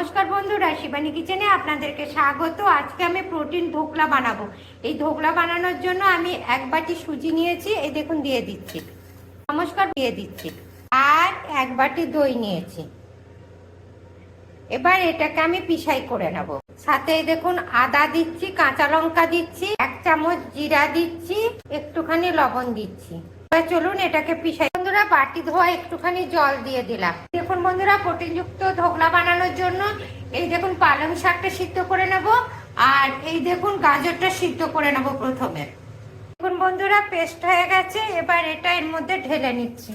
নমস্কার বন্ধুরা, শিবানী কিচেনে আপনাদেরকে স্বাগত। আজকে আমি প্রোটিন ধোকলা বানাবো। এই ধোকলা বানানোর জন্য আমি 1 বাটি সুজি নিয়েছি, এই দেখুন দিয়ে দিচ্ছি। নমস্কার দিয়ে দিচ্ছি। আর 1 বাটি দই নিয়েছি। এবার এটাকে আমি পিষাই করে নেব। সাথে দেখুন আদা দিচ্ছি, কাঁচা লঙ্কা দিচ্ছি, 1 চামচ জিরা দিচ্ছি, একটুখানি লবণ দিচ্ছি। এবার চলুন এটাকে পিষাই। বন্ধুরা বাটি ধোয়া একটুখানি জল দিয়ে দিলাম। দেখুন বন্ধুরা, প্রোটিনযুক্ত ধোকলা বানানোর জন্য এই দেখুন পালং শাকটা সিদ্ধ করে নেব, আর এই দেখুন গাজরটা সিদ্ধ করে নেব প্রথমে। দেখুন বন্ধুরা পেস্ট হয়ে গেছে, এবার এটা এর মধ্যে ঢেলে নিচ্ছি।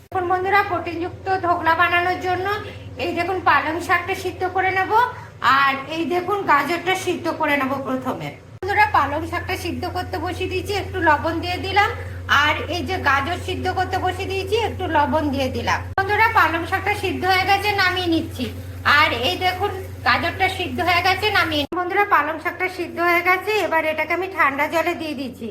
দেখুন বন্ধুরা, প্রোটিনযুক্ত ধোকলা বানানোর জন্য এই দেখুন পালং শাকটা সিদ্ধ করে নেব, আর এই দেখুন গাজরটা সিদ্ধ করে নেব প্রথমে। বন্ধুরা পালং শাকটা সিদ্ধ করতে বসিয়ে দিয়েছি, একটু লবণ দিয়ে দিলাম। আর এই যে গাজর সিদ্ধ করতে বসিয়ে দিয়েছি, একটু লবণ দিয়ে দিলাম। বন্ধুরা পালং শাকটা সিদ্ধ হয়ে গেছে, নামিয়ে নিচ্ছি। আর এই দেখুন গাজরটা সিদ্ধ হয়ে গেছে, নামিয়ে। বন্ধুরা পালং শাকটা সিদ্ধ হয়ে গেছে, এবার এটাকে আমি ঠান্ডা জলে দিয়ে দিচ্ছি।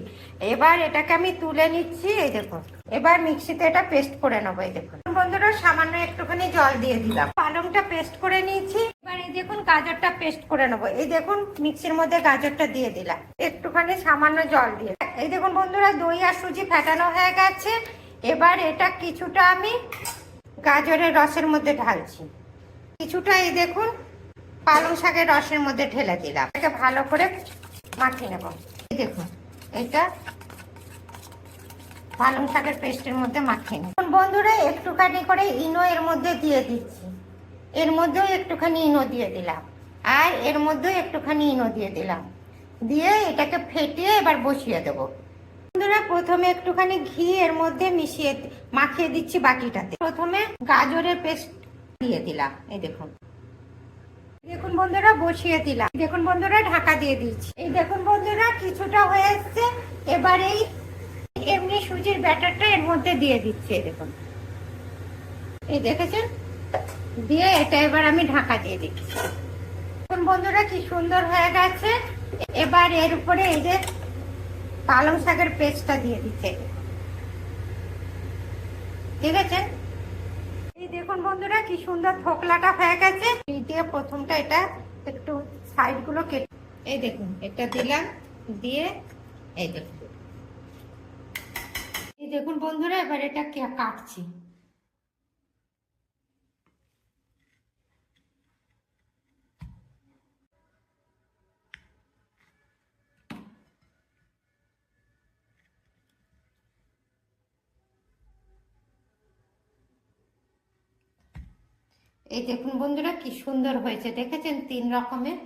এবার এটাকে আমি তুলে নিচ্ছি। এই দেখুন এবার মিক্সিতে এটা পেস্ট করে নেবো। এই দেখুন বন্ধুরা সামান্য একটুখানি জল দিয়ে দিলাম, পালংটা পেস্ট করে নিয়েছি। এবার এই দেখুন গাজরটা পেস্ট করে নেবো। এই দেখুন মিক্সির মধ্যে গাজরটা দিয়ে দিলাম, একটুখানি সামান্য জল দিয়ে। এই দেখুন বন্ধুরা দই আর সুজি ফেটানো হয়ে গেছে। এবার এটা কিছুটা আমি গাজরের রসের মধ্যে ঢালছি, কিছুটা এই দেখুন পালং শাকের রসের মধ্যে ঢেলে দিলাম। এটাকে ভালো করে মাখিয়ে নেব। এই দেখুন এটা পালং শাকের পেস্টের মধ্যে মাখিয়ে নেব। বন্ধুরা একটুখানি করে ইনো এর মধ্যে দিয়ে দিচ্ছি, এর মধ্যেও একটুখানি ইনো দিয়ে দিলাম, আর এর মধ্যেও একটুখানি ইনো দিয়ে দিলাম। দিয়ে এটাকে ফেটিয়ে এবার বসিয়ে দেবো। বন্ধুরা প্রথমে একটুখানি ঘি এর মধ্যে মিশিয়ে মাখিয়ে দিচ্ছি বাটিটাতে। প্রথমে গাজরের পেস্ট দিয়ে দিলাম। এই দেখুন, দেখুন বন্ধুরা বসিয়ে দিলাম। দেখুন বন্ধুরা ঢাকা দিয়ে দিচ্ছি। এই দেখুন বন্ধুরা কিছুটা হয়ে এসছে। এবার এই এমনি সুজির ব্যাটারটা এর মধ্যে দিয়ে দিচ্ছি। দেখুন এই দেখেছেন, দিয়ে এটা এবার আমি ঢাকা দিয়ে দিচ্ছি। দেখুন বন্ধুরা কি সুন্দর হয়ে গেছে। এবার এর উপরে এই যে পালং শাকের পেস্টটা দিয়ে দিচ্ছে। ঠিক আছে, এই দেখুন বন্ধুরা কি সুন্দর ধোকলাটা হয়ে গেছে। এই দিয়ে প্রথমটা এটা একটু সাইড গুলো কেটে, এই দেখুন এটা দিলাম, দিয়ে এই দেখুন, এই দেখুন বন্ধুরা এবার এটা কাটছি। এই দেখুন বন্ধুরা কি সুন্দর হয়েছে, দেখেছেন 3 রকমের।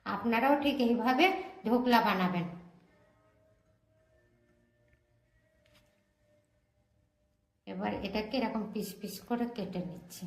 আপনারাও ঠিক এইভাবে ধোকলা বানাবেন। এবার এটাকে এরকম পিস পিস করে কেটে নিচ্ছি।